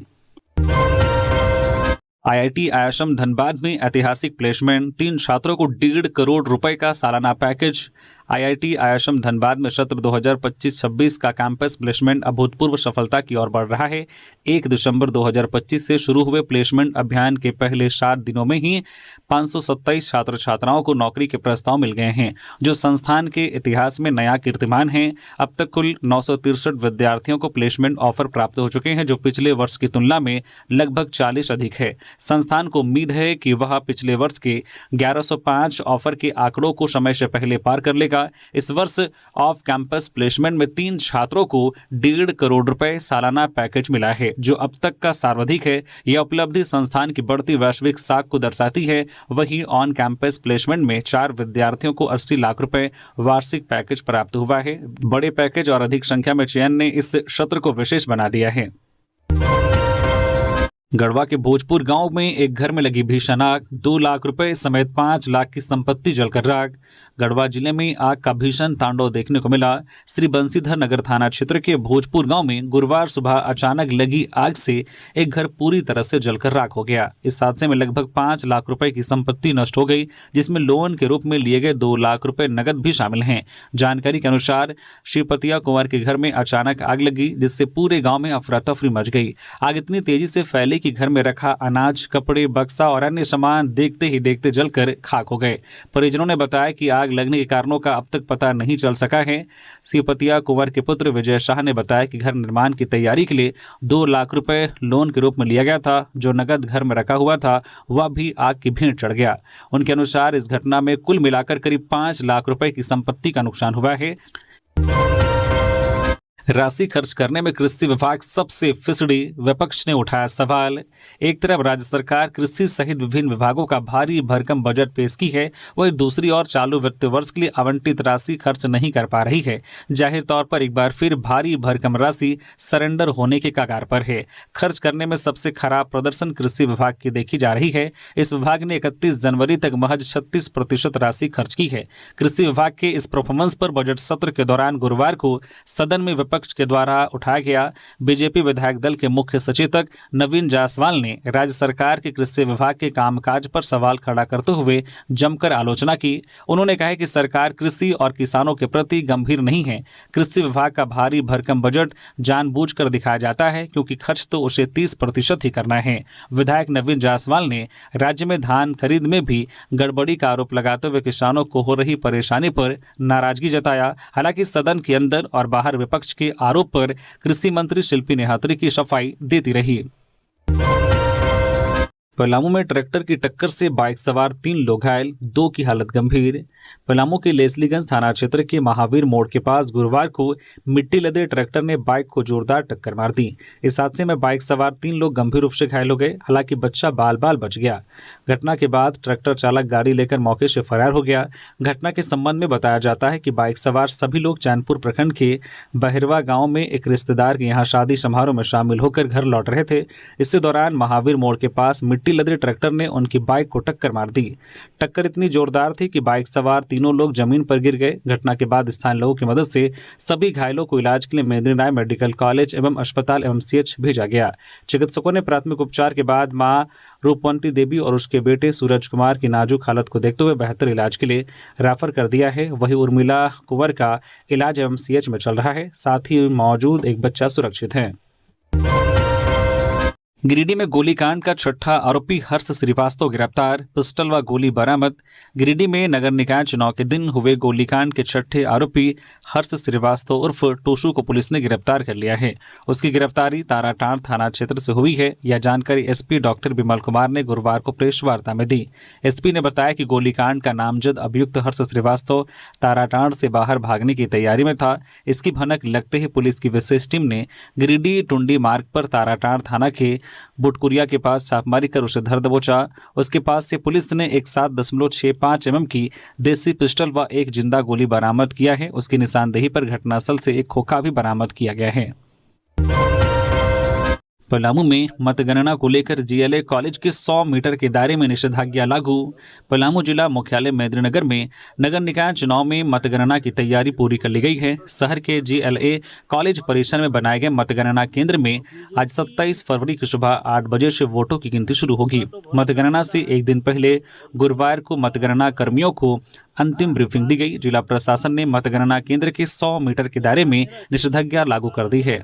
आईआईटी आश्रम धनबाद में ऐतिहासिक प्लेसमेंट, 3 छात्रों को 1.5 करोड़ रुपए का सालाना पैकेज। आईआईटी आश्रम धनबाद में सत्र 2025-26 का कैंपस प्लेसमेंट अभूतपूर्व सफलता की ओर बढ़ रहा है। 1 दिसंबर 2025 से शुरू हुए प्लेसमेंट अभियान के पहले 7 दिनों में ही 527 छात्र छात्राओं को नौकरी के प्रस्ताव मिल गए हैं, जो संस्थान के इतिहास में नया कीर्तिमान है। अब तक कुल 963 विद्यार्थियों को प्लेसमेंट ऑफर प्राप्त हो चुके हैं, जो पिछले वर्ष की तुलना में लगभग 40 अधिक है। संस्थान को उम्मीद है कि वह पिछले वर्ष के 1105 ऑफर के आंकड़ों को समय से पहले पार कर लेगा। इस वर्ष ऑफ कैंपस प्लेसमेंट में 3 छात्रों को 1.5 करोड़ रुपए सालाना पैकेज मिला है, जो अब तक का सर्वाधिक है। यह उपलब्धि संस्थान की बढ़ती वैश्विक साख को दर्शाती है। वहीं ऑन कैंपस प्लेसमेंट में 4 विद्यार्थियों को 80 लाख रुपए वार्षिक पैकेज प्राप्त हुआ है। बड़े पैकेज और अधिक संख्या में चयन ने इस सत्र को विशेष बना दिया है। गढ़वा के भोजपुर गांव में एक घर में लगी भीषण आग, 2 लाख रुपए समेत 5 लाख की संपत्ति जलकर राख। गढ़वा जिले में आग का भीषण तांडव देखने को मिला। श्री बंसीधर नगर थाना क्षेत्र के भोजपुर गांव में गुरुवार सुबह अचानक लगी आग से एक घर पूरी तरह से जलकर राख हो गया। इस हादसे में लगभग 5 लाख रुपए की संपत्ति नष्ट हो गई, जिसमें लोन के रूप में लिए गए 2 लाख रुपए नगद भी शामिल हैं। जानकारी के अनुसार श्रीपतिया कुंवर के घर में अचानक आग लगी, जिससे पूरे गाँव में अफरा तफरी मच गई। आग इतनी तेजी से फैली कि घर में रखा अनाज, कपड़े, बक्सा और अन्य सामान देखते ही देखते जलकर खाक हो गए। परिजनों ने बताया कि आग लगने के कारणों का अब तक पता नहीं चल सका है। सिपतिया कुंवर के पुत्र विजय शाह ने बताया कि घर निर्माण की तैयारी के लिए 2 लाख रुपए लोन के रूप में लिया गया था। जो नगद घर में रखा हुआ था वह भी आग की भेंट चढ़ गया। उनके अनुसार इस घटना में कुल मिलाकर करीब 5 लाख रुपए की संपत्ति का नुकसान हुआ है। राशि खर्च करने में कृषि विभाग सबसे फिसड़ी, विपक्ष ने उठाया सवाल। एक तरफ राज्य सरकार कृषि सहित विभिन्न विभागों का भारी भरकम बजट पेश की है, वहीं दूसरी ओर चालू वित्त वर्ष के लिए आवंटित राशि खर्च नहीं कर पा रही है। जाहिर तौर पर एक बार फिर भारी भरकम राशि सरेंडर होने के कगार पर है। खर्च करने में सबसे खराब प्रदर्शन कृषि विभाग की देखी जा रही है। इस विभाग ने 31 जनवरी तक महज 36% राशि खर्च की है। कृषि विभाग के इस परफॉर्मेंस पर बजट सत्र के दौरान गुरुवार को सदन में विपक्ष के द्वारा उठाया गया बीजेपी विधायक दल के मुख्य सचेतक नवीन जायसवाल ने राज्य सरकार के कृषि विभाग के कामकाज पर सवाल खड़ा करते हुए जमकर आलोचना की। उन्होंने कहा कि सरकार कृषि और किसानों के प्रति गंभीर नहीं है। कृषि विभाग का भारी भरकम बजट जानबूझकर दिखाया जाता है क्योंकि खर्च तो उसे 30% ही करना है। विधायक नवीन जायसवाल ने राज्य में धान खरीद में भी गड़बड़ी का आरोप लगाते हुए किसानों को हो रही परेशानी पर नाराजगी जताया। हालांकि सदन के अंदर और बाहर विपक्ष के आरोप पर कृषि मंत्री शिल्पी नेहात्री की सफाई देती रही। पलामू में ट्रैक्टर की टक्कर से बाइक सवार 3 लोग घायल, 2 की हालत गंभीर। पलामू के लेस्लीगंज थाना क्षेत्र के महावीर मोड़ के पास गुरुवार को मिट्टी लदे ट्रैक्टर ने बाइक को जोरदार टक्कर मार दी। इस हादसे में बाइक सवार 3 लोग गंभीर रूप से घायल हो गए। हालांकि बच्चा बाल बाल बच गया। घटना के बाद ट्रैक्टर चालक गाड़ी लेकर मौके से फरार हो गया। घटना के संबंध में बताया जाता है कि बाइक सवार सभी लोग चैनपुर प्रखंड के बहिरवा गाँव में एक रिश्तेदार के यहाँ शादी समारोह में शामिल होकर घर लौट रहे थे। इसी दौरान महावीर मोड़ के पास मिट्टी लदे ट्रैक्टर ने उनकी बाइक को टक्कर मार दी। टक्कर इतनी जोरदार थी कि बाइक सवार तीनों लोग जमीन पर गिर गए। घटना के बाद स्थानीय लोगों की मदद से सभी घायलों को इलाज के लिए मेदिनीराय मेडिकल कॉलेज एवं अस्पताल एवं CH भेजा गया। चिकित्सकों ने प्राथमिक उपचार के बाद मां रूपवंती देवी और उसके बेटे सूरज कुमार की नाजुक हालत को देखते हुए बेहतर इलाज के लिए रेफर कर दिया है। वहीं उर्मिला कुंवर का इलाज एवं CH में चल रहा है। साथ ही मौजूद एक बच्चा सुरक्षित है। गिरिडीह में गोलीकांड का 6ठा आरोपी हर्ष श्रीवास्तव गिरफ्तार, पिस्टल व गोली बरामद। गिरिडीह में नगर निकाय चुनाव के दिन हुए गोलीकांड के 6ठे आरोपी हर्ष श्रीवास्तव उर्फ टोशू को पुलिस ने गिरफ्तार कर लिया है। उसकी गिरफ्तारी ताराटांड़ थाना क्षेत्र से हुई है। यह जानकारी SP डॉक्टर विमल कुमार ने गुरुवार को प्रेस वार्ता में दी। SP ने बताया कि गोलीकांड का नामजद अभियुक्त हर्ष श्रीवास्तव ताराटांड़ से बाहर भागने की तैयारी में था। इसकी भनक लगते ही पुलिस की विशेष टीम ने गिरिडीह टुंडी मार्ग पर ताराटांड़ थाना के बुटकुरिया के पास छापेमारी कर उसे धर दबोचा। उसके पास से पुलिस ने एक 7.65 mm की देसी पिस्टल व एक जिंदा गोली बरामद किया है। उसकी निशानदेही पर घटनास्थल से एक खोखा भी बरामद किया गया है। पलामू में मतगणना को लेकर GLA कॉलेज के 100 मीटर के दायरे में निषेधाज्ञा लागू। पलामू जिला मुख्यालय मेदिनीनगर में नगर निकाय चुनाव में मतगणना की तैयारी पूरी कर ली गई है। शहर के GLA कॉलेज परिसर में बनाए गए मतगणना केंद्र में आज 27 फरवरी की सुबह 8 बजे से वोटों की गिनती शुरू होगी। मतगणना से एक दिन पहले गुरुवार को मतगणना कर्मियों को अंतिम ब्रीफिंग दी गई। जिला प्रशासन ने मतगणना केंद्र के 100 मीटर के दायरे में निषेधाज्ञा लागू कर दी है।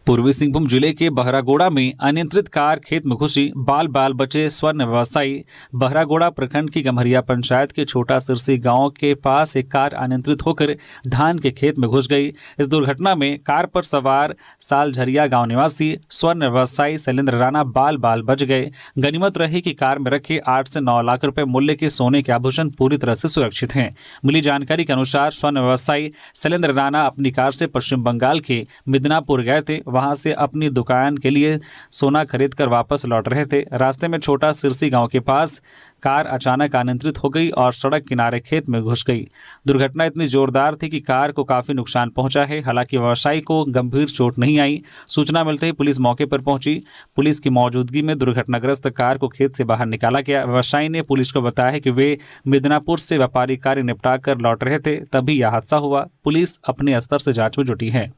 पूर्वी सिंहभूम जिले के बहरागोड़ा में अनियंत्रित कार खेत में घुसी, बाल बाल बचे स्वर्ण व्यवसायी। बहरागोड़ा प्रखंड की गम्हरिया पंचायत के छोटा सिरसी गांव के पास एक कार अनियंत्रित होकर धान के खेत में घुस गई। इस दुर्घटना में कार पर सवार सालझरिया गांव निवासी स्वर्ण व्यवसायी शैलेंद्र राणा बाल बाल बच गए। गनीमत रही कि कार में रखे 8 से 9 लाख रुपए मूल्य के सोने के आभूषण पूरी तरह से सुरक्षित हैं। मिली जानकारी के अनुसार स्वर्ण व्यवसायी शैलेंद्र राणा अपनी कार से पश्चिम बंगाल के मिदनापुर गए थे। वहां से अपनी दुकान के लिए सोना खरीदकर वापस लौट रहे थे। रास्ते में छोटा सिरसी गांव के पास कार अचानक अनियंत्रित हो गई और सड़क किनारे खेत में घुस गई। दुर्घटना इतनी जोरदार थी कि कार को काफी नुकसान पहुंचा है। हालांकि व्यवसायी को गंभीर चोट नहीं आई। सूचना मिलते ही पुलिस मौके पर पहुंची। पुलिस की मौजूदगी में दुर्घटनाग्रस्त कार को खेत से बाहर निकाला गया। व्यवसायी ने पुलिस को बताया कि वे मिदनापुर से व्यापारिक कार्य निपटा कर लौट रहे थे, तभी यह हादसा हुआ। पुलिस अपने स्तर से जांच में जुटी है।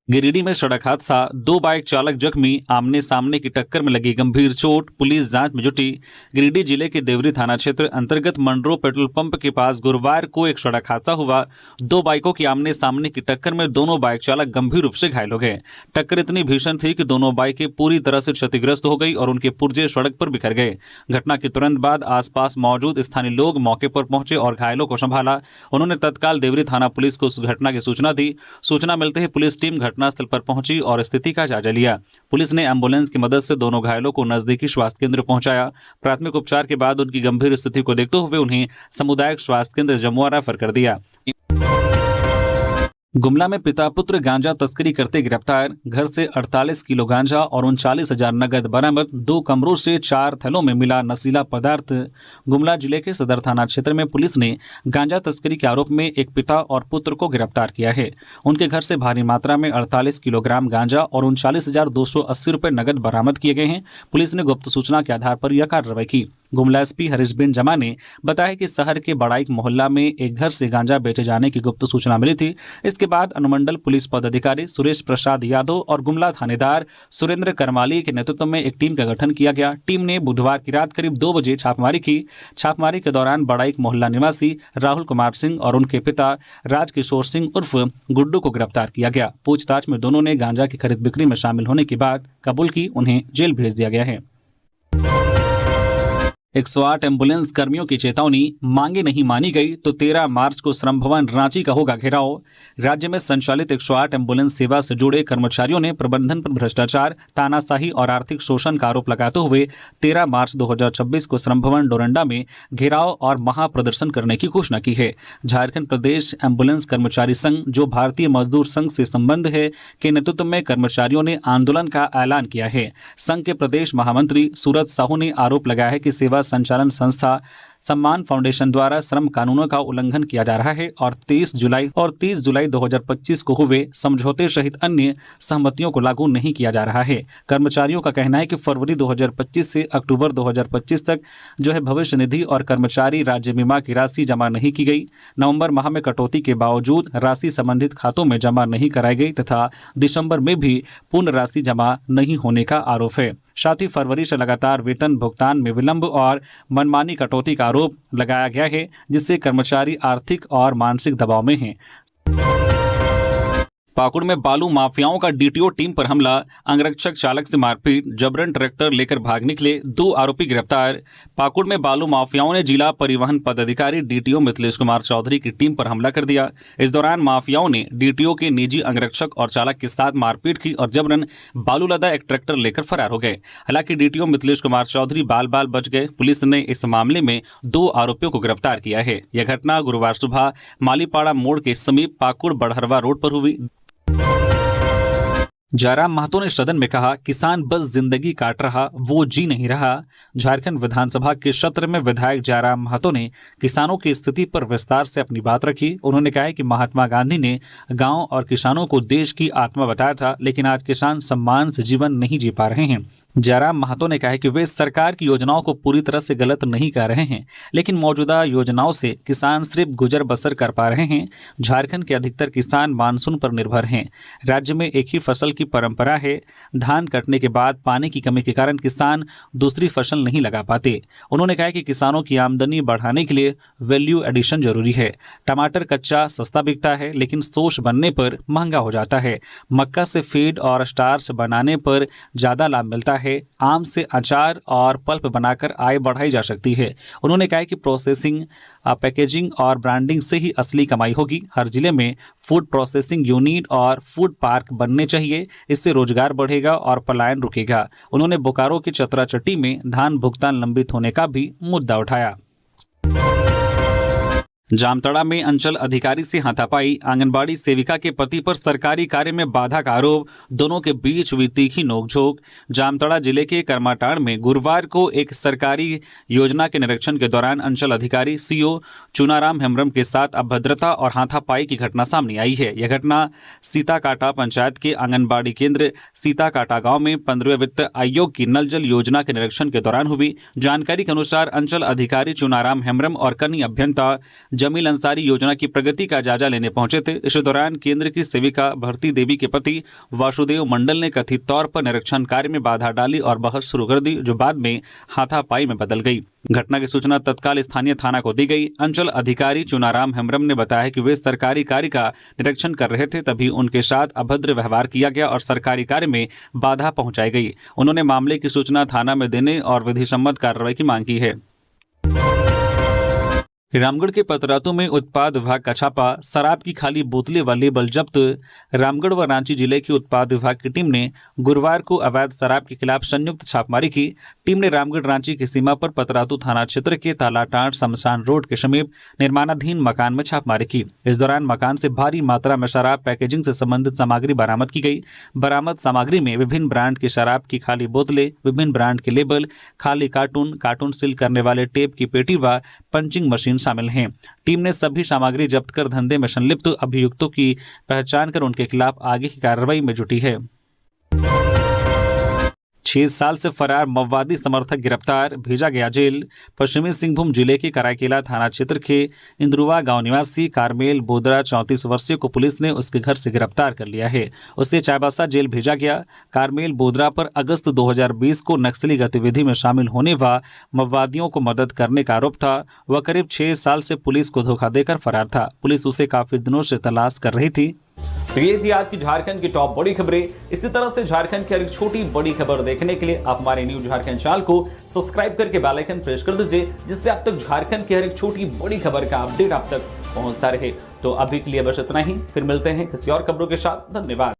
गिरिडीह में सड़क हादसा, 2 बाइक चालक जख्मी, आमने सामने की टक्कर में लगी गंभीर चोट, पुलिस जांच में जुटी। गिरिडीह जिले के देवरी थाना क्षेत्र अंतर्गत मंडरो पेट्रोल पंप के पास गुरुवार को एक सड़क हादसा हुआ। 2 बाइकों की आमने सामने की टक्कर में दोनों बाइक चालक गंभीर रूप से घायल हो गए। टक्कर इतनी भीषण थी कि दोनों बाइकें पूरी तरह से क्षतिग्रस्त हो गई और उनके पुर्जे सड़क पर बिखर गए। घटना के तुरंत बाद आसपास मौजूद स्थानीय लोग मौके पर पहुंचे और घायलों को संभाला। उन्होंने तत्काल देवरी थाना पुलिस को उस घटना की सूचना दी। सूचना मिलते ही पुलिस टीम घटनास्थल पर पहुंची और स्थिति का जायजा लिया। पुलिस ने एम्बुलेंस की मदद से दोनों घायलों को नजदीकी स्वास्थ्य केंद्र पहुंचाया। प्राथमिक उपचार के बाद उनकी गंभीर स्थिति को देखते हुए उन्हें सामुदायिक स्वास्थ्य केंद्र जमुआ रेफर कर दिया। गुमला में पिता पुत्र गांजा तस्करी करते गिरफ्तार, घर से 48 किलो गांजा और 39,000 नगद बरामद। 2 कमरों से 4 थैलों में मिला नशीला पदार्थ। गुमला जिले के सदर थाना क्षेत्र में पुलिस ने गांजा तस्करी के आरोप में एक पिता और पुत्र को गिरफ्तार किया है। उनके घर से भारी मात्रा में 48 किलोग्राम गांजा और 39,280 रुपये नगद बरामद किए गए हैं। पुलिस ने गुप्त सूचना के आधार पर यह कार्रवाई की। गुमला एसपी हरीश बिन जमा ने बताया कि शहर के बड़ाइक मोहल्ला में एक घर से गांजा बेचे जाने की गुप्त सूचना मिली थी। इसके बाद अनुमंडल पुलिस पदाधिकारी सुरेश प्रसाद यादव और गुमला थानेदार सुरेंद्र करमाली के नेतृत्व में एक टीम का गठन किया गया। टीम ने बुधवार की रात करीब 2 बजे छापेमारी की। छापेमारी के दौरान बड़ाइक मोहल्ला निवासी राहुल कुमार सिंह और उनके पिता राजकिशोर सिंह उर्फ गुड्डू को गिरफ्तार किया गया। पूछताछ में दोनों ने गांजा की खरीद बिक्री में शामिल होने की बात कबूल की। उन्हें जेल भेज दिया गया है। 108 एम्बुलेंस कर्मियों की चेतावनी, मांगे नहीं मानी गई तो 13 मार्च को श्रम भवन रांची का होगा घेराव। राज्य में संचालित 108 एम्बुलेंस सेवा से जुड़े कर्मचारियों ने प्रबंधन पर भ्रष्टाचार, तानाशाही और आर्थिक शोषण का आरोप लगाते हुए 13 मार्च 2026 को श्रम भवन डोरंडा में घेराव और महाप्रदर्शन करने की घोषणा की है। झारखंड प्रदेश एम्बुलेंस कर्मचारी संघ, जो भारतीय मजदूर संघ से संबंध है, के नेतृत्व में कर्मचारियों ने आंदोलन का ऐलान किया है। संघ के प्रदेश महामंत्री सूरज साहू ने आरोप लगाया है कि सेवा संचालन संस्था सम्मान फाउंडेशन द्वारा श्रम कानूनों का उल्लंघन किया जा रहा है और 30 जुलाई 2025 को हुए समझौते सहित अन्य सहमतियों को लागू नहीं किया जा रहा है। कर्मचारियों का कहना है कि फरवरी 2025 से अक्टूबर 2025 तक जो है भविष्य निधि और कर्मचारी राज्य बीमा की राशि जमा नहीं की गई। नवंबर माह में कटौती के बावजूद राशि संबंधित खातों में जमा नहीं कराई गई तथा दिसंबर में भी पूर्ण राशि जमा नहीं होने का आरोप है। साथ ही फरवरी से लगातार वेतन भुगतान में विलंब और मनमानी कटौती का आरोप लगाया गया है, जिससे कर्मचारी आर्थिक और मानसिक दबाव में हैं। पाकुड़ में बालू माफियाओं का डीटीओ टीम पर हमला, अंगरक्षक चालक से मारपीट, जबरन ट्रैक्टर लेकर भाग निकले, 2 आरोपी गिरफ्तार। पाकुड़ में बालू माफियाओं ने जिला परिवहन पदाधिकारी डीटीओ मिथिलेश कुमार चौधरी की टीम पर हमला कर दिया। इस दौरान माफियाओं ने डीटीओ के निजी अंगरक्षक और चालक के साथ मारपीट की और जबरन बालू लदा एक ट्रैक्टर लेकर फरार हो गए। हालांकि डीटीओ मिथिलेश कुमार चौधरी बाल बाल बच गए। पुलिस ने इस मामले में 2 आरोपियों को गिरफ्तार किया है। यह घटना गुरुवार सुबह मालीपाड़ा मोड़ के समीप पाकुड़ बड़हरवा रोड पर हुई। जयराम महतो ने सदन में कहा, किसान बस जिंदगी काट रहा, वो जी नहीं रहा। झारखंड विधानसभा के सत्र में विधायक जयराम महतो ने किसानों की स्थिति पर विस्तार से अपनी बात रखी। उन्होंने कहा कि महात्मा गांधी ने गांव और किसानों को देश की आत्मा बताया था, लेकिन आज किसान सम्मान से जीवन नहीं जी पा रहे हैं। जयराम महतो ने कहा कि वे सरकार की योजनाओं को पूरी तरह से गलत नहीं कर रहे हैं, लेकिन मौजूदा योजनाओं से किसान सिर्फ गुजर बसर कर पा रहे हैं। झारखंड के अधिकतर किसान मानसून पर निर्भर हैं। राज्य में एक ही फसल की परंपरा है। धान कटने के बाद पानी की कमी के कारण किसान दूसरी फसल नहीं लगा पाते। उन्होंने कहा कि किसानों की आमदनी बढ़ाने के लिए वैल्यू एडिशन जरूरी है। टमाटर कच्चा सस्ता बिकता है, लेकिन सोच बनने पर महंगा हो जाता है। मक्का से फीड और स्टार्च बनाने पर ज्यादा लाभ मिलता है। आम से अचार और पल्प बनाकर आय बढ़ाई जा सकती है। उन्होंने कहा कि प्रोसेसिंग, पैकेजिंग और ब्रांडिंग से ही असली कमाई होगी। हर जिले में फूड प्रोसेसिंग यूनिट और फूड पार्क बनने चाहिए। इससे रोजगार बढ़ेगा और पलायन रुकेगा। उन्होंने बोकारो के चतराचट्टी में धान भुगतान लंबित होने का भी मुद्दा उठाया। जामताड़ा में अंचल अधिकारी से हाथापाई, आंगनबाड़ी सेविका के पति पर सरकारी कार्य में बाधा का आरोप, दोनों के बीच हुई तीखी नोकझोंक। जामताड़ा जिले के करमाटाड़ में गुरुवार को एक सरकारी योजना के निरीक्षण के दौरान अंचल अधिकारी सीओ चुनाराम हेम्ब्रम के साथ अभद्रता और हाथापाई की घटना सामने आई है। यह घटना सीताकाटा पंचायत के आंगनबाड़ी केंद्र सीताकाटा गांव में 15वें वित्त आयोग की नल जल योजना के निरीक्षण के दौरान हुई। जानकारी के अनुसार अंचल अधिकारी चुनाराम हेम्ब्रम और कनीय अभियंता जमील अंसारी योजना की प्रगति का जायजा लेने पहुंचे थे। इस दौरान केंद्र की सेविका भरती देवी के पति वासुदेव मंडल ने कथित तौर पर निरीक्षण कार्य में बाधा डाली और बहस शुरू कर दी, जो बाद में हाथापाई में बदल गई। घटना की सूचना तत्काल स्थानीय थाना को दी गई। अंचल अधिकारी चुनाराम हेम्ब्रम ने बताया कि वे सरकारी कार्य का निरीक्षण कर रहे थे, तभी उनके साथ अभद्र व्यवहार किया गया और सरकारी कार्य में बाधा पहुंचाई गई। उन्होंने मामले की सूचना थाना में देने और विधिसम्मत कार्रवाई की मांग की है। रामगढ़ के पतरातू में उत्पाद विभाग का छापा, शराब की खाली बोतलें व लेबल जब्त। रामगढ़ व रांची जिले की उत्पाद विभाग की टीम ने गुरुवार को अवैध शराब के खिलाफ संयुक्त छापेमारी की। टीम ने रामगढ़ रांची की सीमा पर पतरातू थाना क्षेत्र के तालाटांड शमशान रोड के समीप निर्माणाधीन मकान में छापेमारी की। इस दौरान मकान से भारी मात्रा में शराब पैकेजिंग से संबंधित सामग्री बरामद की गई। बरामद सामग्री में विभिन्न ब्रांड की शराब की खाली बोतलें, विभिन्न ब्रांड के लेबल, खाली कार्टून सील करने वाले टेप की पेटी व पंचिंग मशीन शामिल हैं। टीम ने सभी सामग्री जब्त कर धंधे में संलिप्त अभियुक्तों की पहचान कर उनके खिलाफ आगे की कार्रवाई में जुटी है। 6 साल से फरार माओवादी समर्थक गिरफ्तार, भेजा गया जेल। पश्चिमी सिंहभूम जिले के कराईकेला थाना क्षेत्र के इंद्रुवा गांव निवासी कारमेल बोदरा 34 वर्षीय को पुलिस ने उसके घर से गिरफ्तार कर लिया है। उसे चाईबासा जेल भेजा गया। कारमेल बोदरा पर अगस्त 2020 को नक्सली गतिविधि में शामिल होने व माओवादियों को मदद करने का आरोप था। वह करीब 6 साल से पुलिस को धोखा देकर फरार था। पुलिस उसे काफी दिनों से तलाश कर रही थी। तो ये थी आज की झारखंड की टॉप बड़ी खबरें। इसी तरह से झारखंड की हर एक छोटी बड़ी खबर देखने के लिए आप हमारे न्यूज झारखंड चैनल को सब्सक्राइब करके बेल आइकन प्रेस कर दीजिए, जिससे आप तक झारखंड की हर एक छोटी बड़ी खबर का अपडेट आप तक पहुंचता रहे। तो अभी के लिए बस इतना ही, फिर मिलते हैं किसी और खबरों के साथ। धन्यवाद।